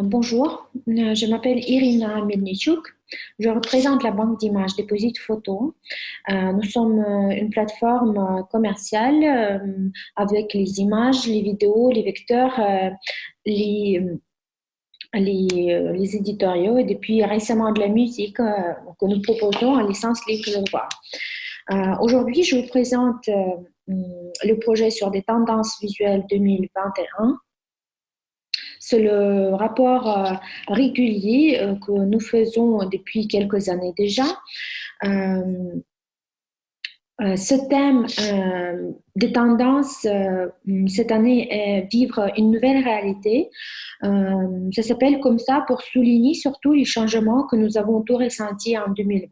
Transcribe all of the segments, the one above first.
Bonjour, je m'appelle Irina Melnichuk. Je représente la banque d'images Deposit Photo. Nous sommes une plateforme commerciale avec les images, les vidéos, les vecteurs, les, les éditoriaux et depuis récemment de la musique que nous proposons en licence libre de droit. Aujourd'hui, je vous présente le projet sur des tendances visuelles 2021. C'est le rapport régulier que nous faisons depuis quelques années déjà. Euh, Ce thème des tendances cette année est vivre une nouvelle réalité. Ça s'appelle comme ça pour souligner surtout les changements que nous avons tous ressentis en 2020.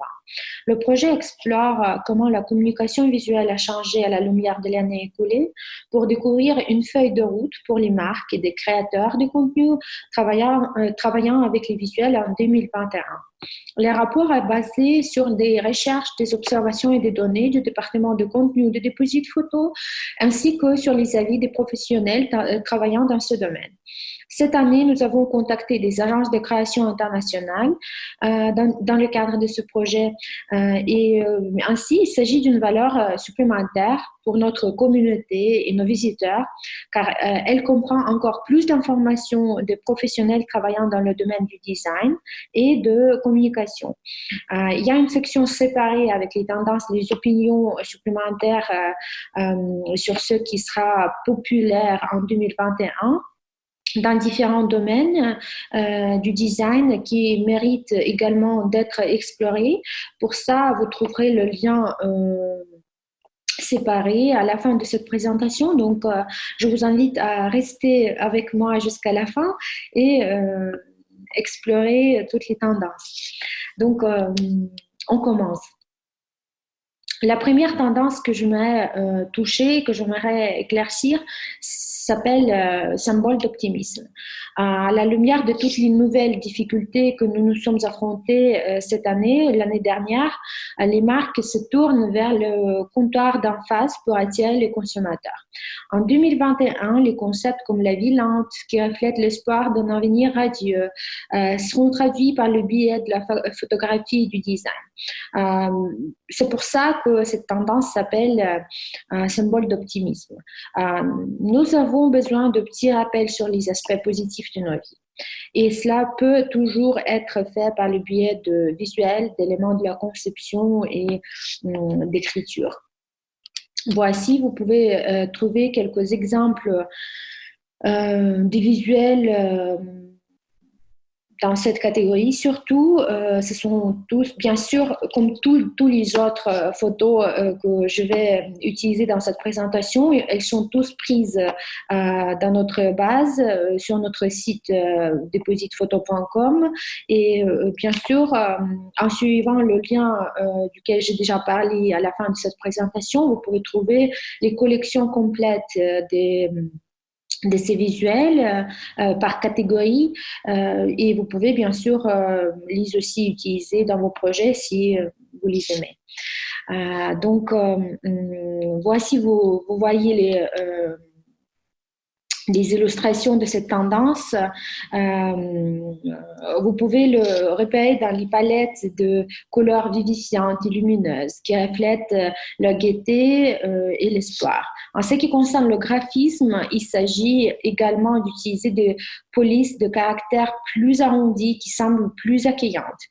Le projet explore comment la communication visuelle a changé à la lumière de l'année écoulée pour découvrir une feuille de route pour les marques et des créateurs de contenu travaillant avec les visuels en 2021. Le rapport est basé sur des recherches, des observations et des données du département de contenu de Deposit Photo, ainsi que sur les avis des professionnels travaillant dans ce domaine. Cette année, nous avons contacté des agences de création internationales dans le cadre de ce projet et ainsi, il s'agit d'une valeur supplémentaire pour notre communauté et nos visiteurs car elle comprend encore plus d'informations de professionnels travaillant dans le domaine du design et de communication. Il y a une section séparée avec les tendances, les opinions supplémentaires sur ce qui sera populaire en 2021 dans différents domaines du design qui méritent également d'être explorés. Pour ça, vous trouverez le lien séparé à la fin de cette présentation. Donc, je vous invite à rester avec moi jusqu'à la fin et explorer toutes les tendances. Donc, on commence. La première tendance que j'aimerais toucher, que j'aimerais éclaircir, s'appelle symbole d'optimisme. À la lumière de toutes les nouvelles difficultés que nous nous sommes affrontées cette année, l'année dernière, les marques se tournent vers le comptoir d'en face pour attirer les consommateurs. En 2021, les concepts comme la vie lente, qui reflètent l'espoir d'un avenir radieux, seront traduits par le biais de la photographie et du design. C'est pour ça que cette tendance s'appelle symbole d'optimisme. Nous avons besoin de petits rappels sur les aspects positifs de nos vies. Et cela peut toujours être fait par le biais de visuels, d'éléments de la conception et d'écriture. Voici, vous pouvez trouver quelques exemples des visuels dans cette catégorie. Surtout, ce sont tous, bien sûr, comme tous les autres photos que je vais utiliser dans cette présentation, elles sont tous prises dans notre base, sur notre site depositphoto.com et bien sûr, en suivant le lien duquel j'ai déjà parlé à la fin de cette présentation, vous pouvez trouver les collections complètes de ces visuels par catégorie et vous pouvez bien sûr les aussi utiliser dans vos projets si vous les aimez. Donc, voici, vous voyez les illustrations de cette tendance. Vous pouvez le repérer dans les palettes de couleurs vivifiantes et lumineuses qui reflètent la gaieté et l'espoir. En ce qui concerne le graphisme, il s'agit également d'utiliser des polices de caractères plus arrondis qui semblent plus accueillantes.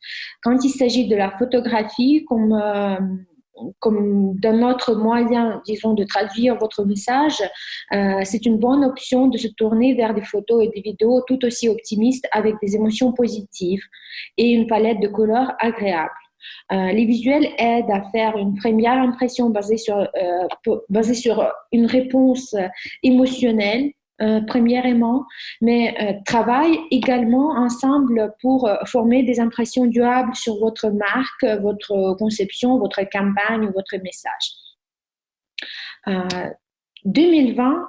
Quand il s'agit de la photographie, comme d'un autre moyen, disons, de traduire votre message, c'est une bonne option de se tourner vers des photos et des vidéos tout aussi optimistes avec des émotions positives et une palette de couleurs agréable. Les visuels aident à faire une première impression basée sur une réponse émotionnelle premièrement, mais travaillent également ensemble pour former des impressions durables sur votre marque, votre conception, votre campagne ou votre message. 2020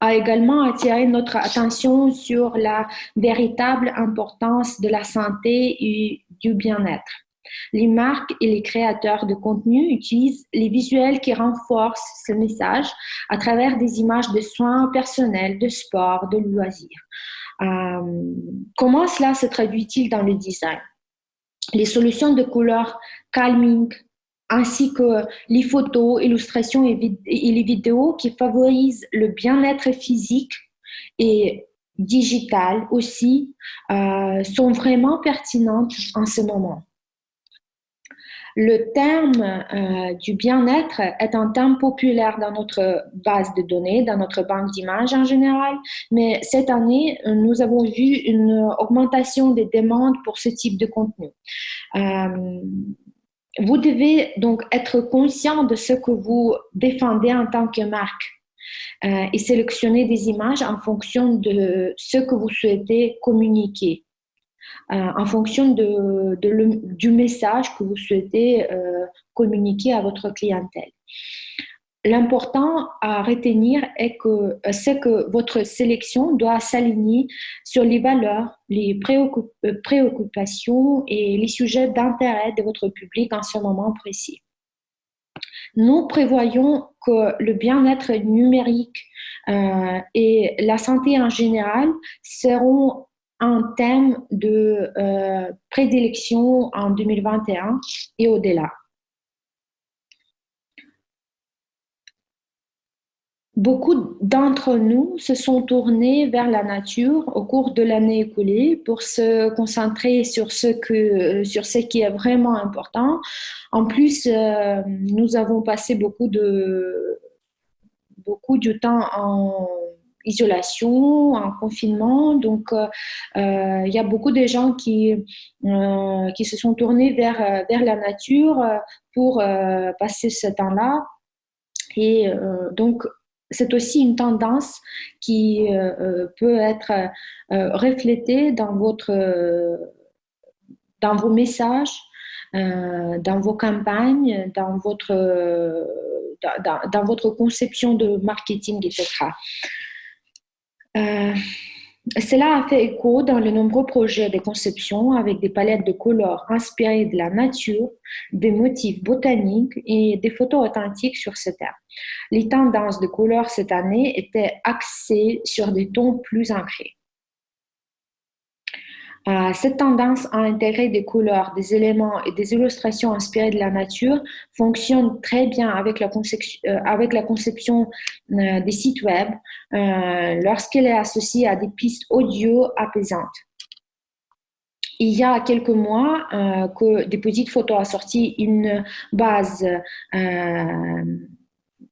a également attiré notre attention sur la véritable importance de la santé et du bien-être. Les marques et les créateurs de contenu utilisent les visuels qui renforcent ce message à travers des images de soins personnels, de sport, de loisirs. Comment cela se traduit-il dans le design? Les solutions de couleur calming, ainsi que les photos, illustrations et les vidéos qui favorisent le bien-être physique et digital aussi, sont vraiment pertinentes en ce moment. Le terme du bien-être est un terme populaire dans notre base de données, dans notre banque d'images en général, mais cette année, nous avons vu une augmentation des demandes pour ce type de contenu. Vous devez donc être conscient de ce que vous défendez en tant que marque et sélectionner des images en fonction de ce que vous souhaitez communiquer. En fonction du message que vous souhaitez communiquer à votre clientèle. L'important à retenir c'est que votre sélection doit s'aligner sur les valeurs, les préoccupations et les sujets d'intérêt de votre public en ce moment précis. Nous prévoyons que le bien-être numérique et la santé en général seront un thème de prédilection en 2021 et au-delà. Beaucoup d'entre nous se sont tournés vers la nature au cours de l'année écoulée pour se concentrer sur ce qui est vraiment important. En plus, nous avons passé beaucoup du temps en isolation, en confinement. Donc, il y a beaucoup de gens qui se sont tournés vers la nature pour passer ce temps-là. Et donc, c'est aussi une tendance qui peut être reflétée dans vos messages, dans vos campagnes, dans votre conception de marketing, etc. Cela a fait écho dans de nombreux projets de conception avec des palettes de couleurs inspirées de la nature, des motifs botaniques et des photos authentiques sur ce thème. Les tendances de couleurs cette année étaient axées sur des tons plus ancrés. Cette tendance à intégrer des couleurs, des éléments et des illustrations inspirées de la nature fonctionne très bien avec la conception des sites web lorsqu'elle est associée à des pistes audio apaisantes. Il y a quelques mois que Deposit Photo a sorti une base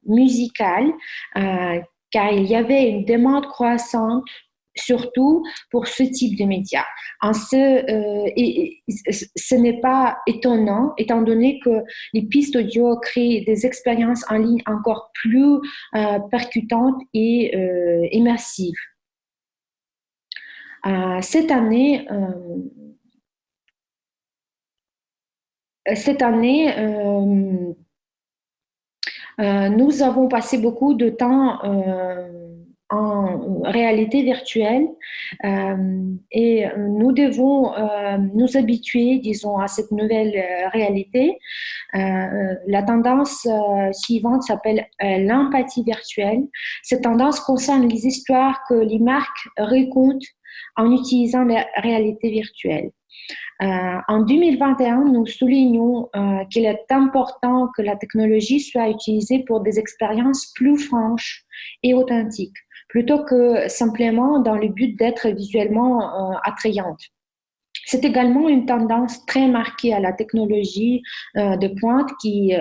musicale car il y avait une demande croissante surtout pour ce type de médias. Ce n'est pas étonnant, étant donné que les pistes audio créent des expériences en ligne encore plus percutantes et immersives. Cette année, nous avons passé beaucoup de temps en réalité virtuelle et nous devons nous habituer, disons, à cette nouvelle réalité. La tendance suivante s'appelle l'empathie virtuelle. Cette tendance concerne les histoires que les marques racontent en utilisant la réalité virtuelle. En 2021, nous soulignons qu'il est important que la technologie soit utilisée pour des expériences plus franches et authentiques, plutôt que simplement dans le but d'être visuellement attrayante. C'est également une tendance très marquée à la technologie de pointe qui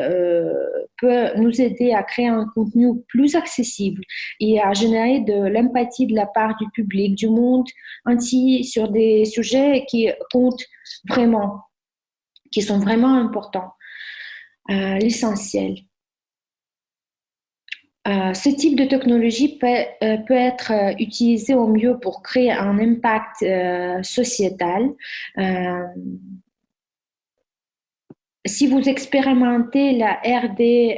peut nous aider à créer un contenu plus accessible et à générer de l'empathie de la part du public, du monde entier sur des sujets qui comptent vraiment, qui sont vraiment importants, l'essentiel. Ce type de technologie peut être utilisé au mieux pour créer un impact sociétal. Si vous expérimentez la RD,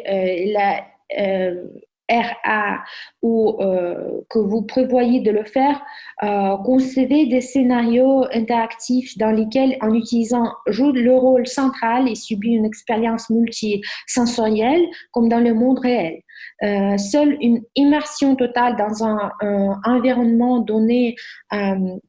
la RA ou que vous prévoyez de le faire, concevez des scénarios interactifs dans lesquels, en utilisant, joue le rôle central et subit une expérience multisensorielle comme dans le monde réel. Seule une immersion totale dans un environnement donné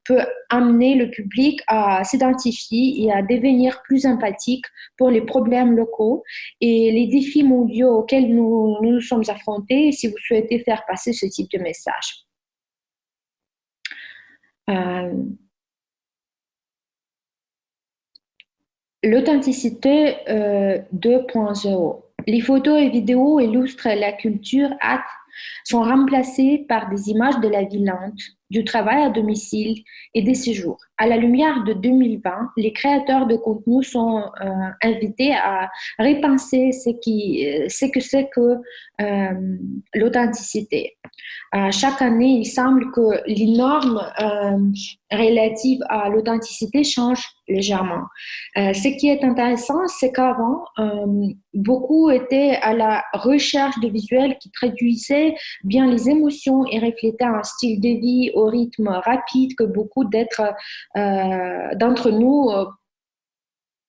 peut amener le public à s'identifier et à devenir plus empathique pour les problèmes locaux et les défis mondiaux auxquels nous sommes affrontés si vous souhaitez faire passer ce type de message. L'authenticité 2.0. Les photos et vidéos illustrent la culture acte sont remplacées par des images de la vie lente, du travail à domicile et des séjours. À la lumière de 2020, les créateurs de contenu sont invités à repenser ce que c'est que l'authenticité. Chaque année, il semble que les normes relatives à l'authenticité changent légèrement. Ce qui est intéressant, c'est qu'avant, beaucoup étaient à la recherche de visuels qui traduisaient bien les émotions et reflétaient un style de vie au rythme rapide que beaucoup d'entre nous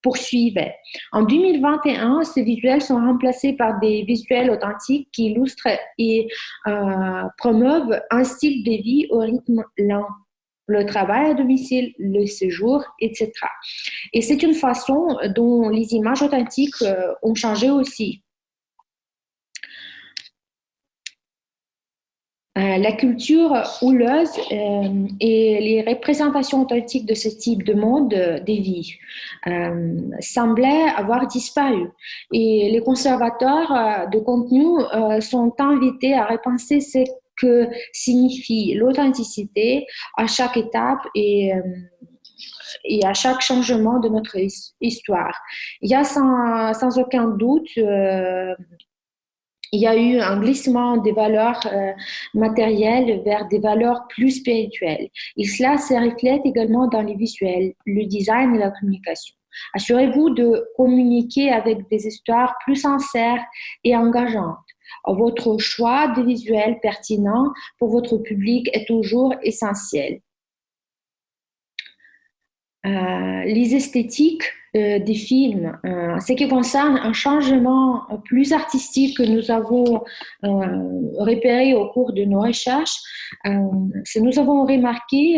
poursuivaient. En 2021, ces visuels sont remplacés par des visuels authentiques qui illustrent et promeuvent un style de vie au rythme lent, le travail à domicile, le séjour, etc. Et c'est une façon dont les images authentiques ont changé aussi. La culture houleuse et les représentations authentiques de ce type de monde de vie semblaient avoir disparu. Et les conservateurs de contenu sont invités à repenser ce que signifie l'authenticité à chaque étape et à chaque changement de notre histoire. Il y a sans aucun doute il y a eu un glissement des valeurs matérielles vers des valeurs plus spirituelles. Et cela se reflète également dans les visuels, le design et la communication. Assurez-vous de communiquer avec des histoires plus sincères et engageantes. Votre choix de visuels pertinents pour votre public est toujours essentiel. Les esthétiques des films, ce qui concerne un changement plus artistique que nous avons repéré au cours de nos recherches, nous avons remarqué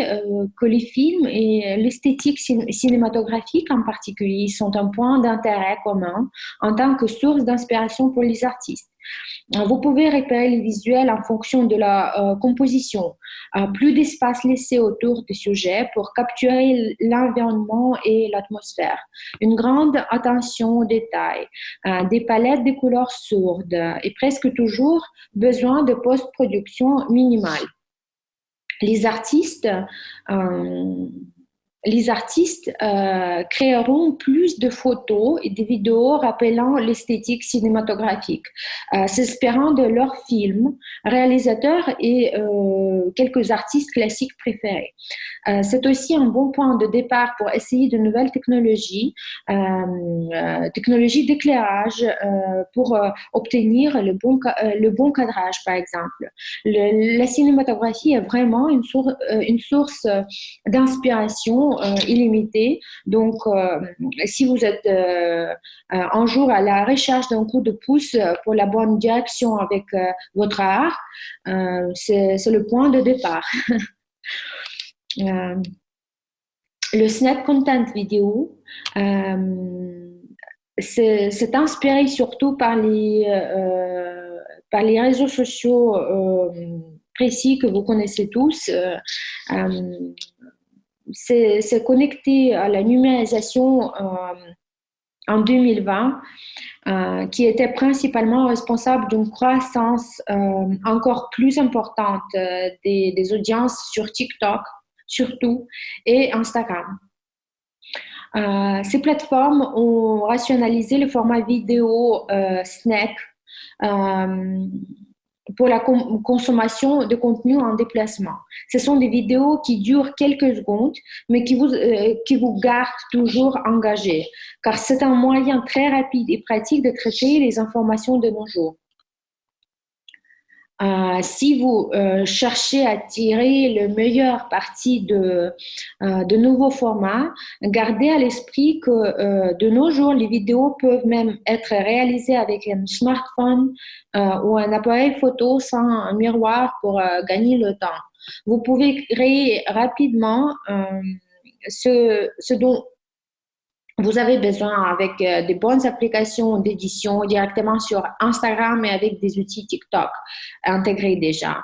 que les films et l'esthétique cinématographique en particulier sont un point d'intérêt commun en tant que source d'inspiration pour les artistes. Vous pouvez repérer les visuels en fonction de la composition. Plus d'espace laissé autour du sujet pour capturer l'environnement et l'atmosphère. Une grande attention aux détails, des palettes de couleurs sourdes et presque toujours besoin de post-production minimale. Les artistes créeront plus de photos et de vidéos rappelant l'esthétique cinématographique, s'inspirant de leurs films, réalisateurs et quelques artistes classiques préférés. C'est aussi un bon point de départ pour essayer de nouvelles technologies, technologies d'éclairage pour obtenir le bon cadrage, par exemple. La cinématographie est vraiment une source d'inspiration illimitée. Donc, si vous êtes un jour à la recherche d'un coup de pouce pour la bonne direction avec votre art, c'est le point de départ. Le Snap Content Vidéo, c'est inspiré surtout par les réseaux sociaux précis que vous connaissez tous. C'est connecté à la numérisation en 2020, qui était principalement responsable d'une croissance encore plus importante des audiences sur TikTok, surtout, et Instagram. Ces plateformes ont rationalisé le format vidéo Snap pour la consommation de contenu en déplacement. Ce sont des vidéos qui durent quelques secondes, mais qui vous gardent toujours engagé, car c'est un moyen très rapide et pratique de traiter les informations de nos jours. Si vous cherchez à tirer le meilleur parti de nouveaux formats, gardez à l'esprit que de nos jours, les vidéos peuvent même être réalisées avec un smartphone ou un appareil photo sans un miroir pour gagner le temps. Vous pouvez créer rapidement ce dont vous avez besoin avec des bonnes applications d'édition directement sur Instagram et avec des outils TikTok intégrés déjà.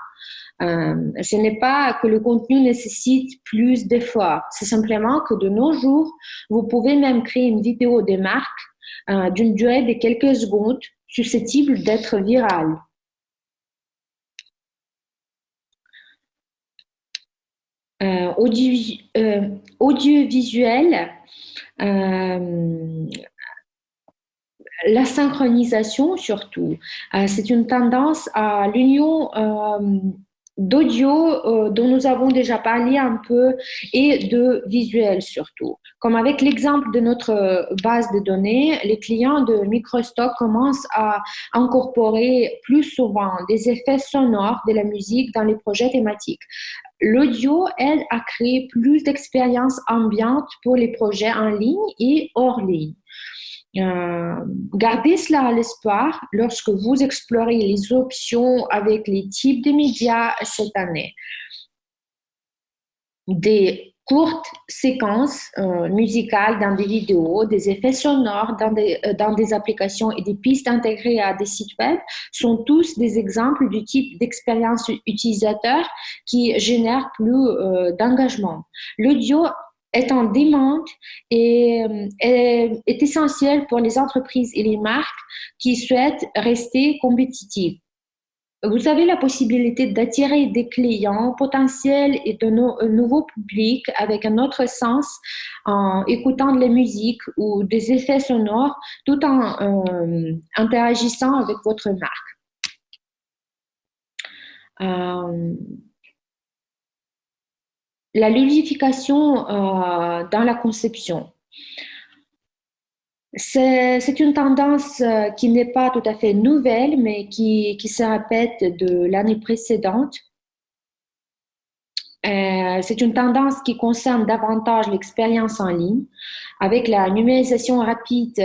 Ce n'est pas que le contenu nécessite plus d'efforts, c'est simplement que de nos jours, vous pouvez même créer une vidéo de marque d'une durée de quelques secondes susceptible d'être virale. Audiovisuel, la synchronisation surtout, c'est une tendance à l'union d'audio dont nous avons déjà parlé un peu et de visuel surtout. Comme avec l'exemple de notre base de données, les clients de Microstock commencent à incorporer plus souvent des effets sonores de la musique dans les projets thématiques. L'audio aide à créer plus d'expériences ambiantes pour les projets en ligne et hors ligne. Euh, Gardez cela à l'espoir lorsque vous explorez les options avec les types de médias cette année. Des courtes séquences musicales dans des vidéos, des effets sonores dans des applications et des pistes intégrées à des sites web sont tous des exemples du type d'expérience utilisateur qui génère plus d'engagement. L'audio est en demande et est essentiel pour les entreprises et les marques qui souhaitent rester compétitives. Vous avez la possibilité d'attirer des clients potentiels et de nouveaux publics avec un autre sens en écoutant de la musique ou des effets sonores tout en interagissant avec votre marque. La ludification dans la conception. C'est une tendance qui n'est pas tout à fait nouvelle, mais qui se répète de l'année précédente. C'est une tendance qui concerne davantage l'expérience en ligne. Avec la numérisation rapide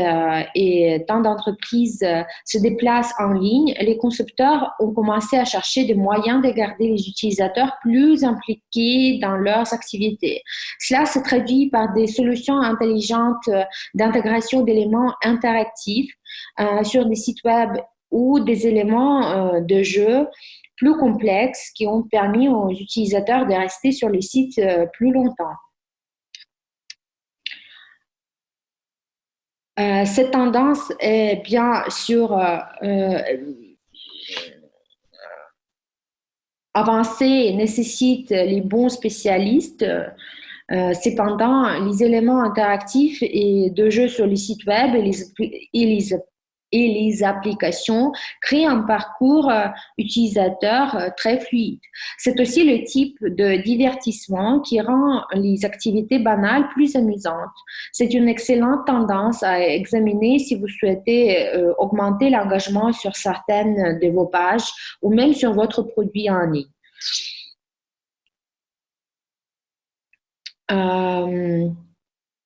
et tant d'entreprises se déplacent en ligne, les concepteurs ont commencé à chercher des moyens de garder les utilisateurs plus impliqués dans leurs activités. Cela se traduit par des solutions intelligentes d'intégration d'éléments interactifs sur des sites web ou des éléments de jeu plus complexes qui ont permis aux utilisateurs de rester sur le site plus longtemps. Cette tendance est bien sûr avancée et nécessite les bons spécialistes. Cependant, les éléments interactifs et de jeu sur les sites web et les applications créent un parcours utilisateur très fluide. C'est aussi le type de divertissement qui rend les activités banales plus amusantes. C'est une excellente tendance à examiner si vous souhaitez augmenter l'engagement sur certaines de vos pages ou même sur votre produit en ligne.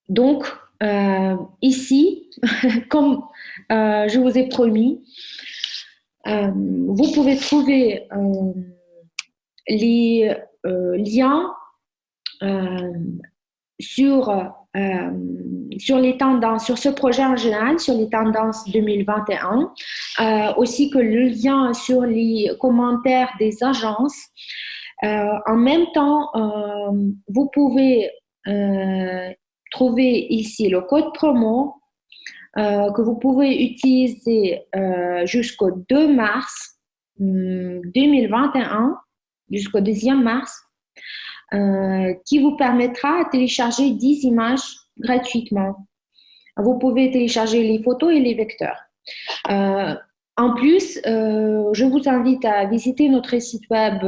Donc, ici, comme je vous ai promis, vous pouvez trouver les liens sur les tendances, sur ce projet en général, sur les tendances 2021, aussi que le lien sur les commentaires des agences. En même temps, vous pouvez trouver ici le code promo que vous pouvez utiliser jusqu'au 2 mars 2021, jusqu'au 2e mars, qui vous permettra de télécharger 10 images gratuitement. Vous pouvez télécharger les photos et les vecteurs. En plus, je vous invite à visiter notre site web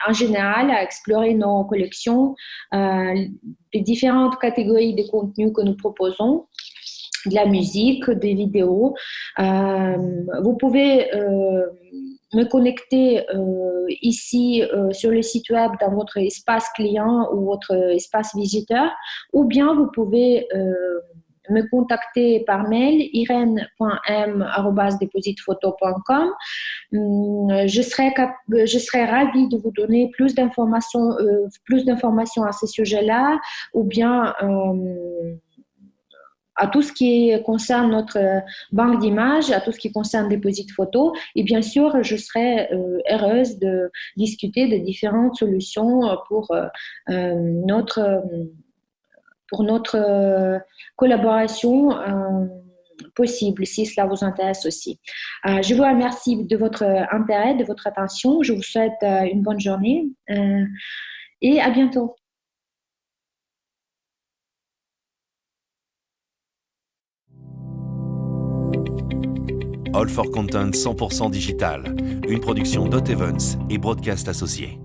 en général, à explorer nos collections, les différentes catégories de contenus que nous proposons. de la musique, des vidéos. Vous pouvez me connecter ici sur le site web dans votre espace client ou votre espace visiteur, ou bien vous pouvez me contacter par mail irene.m@depositphoto.com. Je serai ravie de vous donner plus d'informations à ce sujet-là, ou bien à tout ce qui concerne notre banque d'images, à tout ce qui concerne Deposit Photo. Et bien sûr, je serai heureuse de discuter de différentes solutions notre, pour notre collaboration possible, si cela vous intéresse aussi. Je vous remercie de votre intérêt, de votre attention. Je vous souhaite une bonne journée et à bientôt. All for Content 100% digital, une production Dot Events et Broadcast Associés.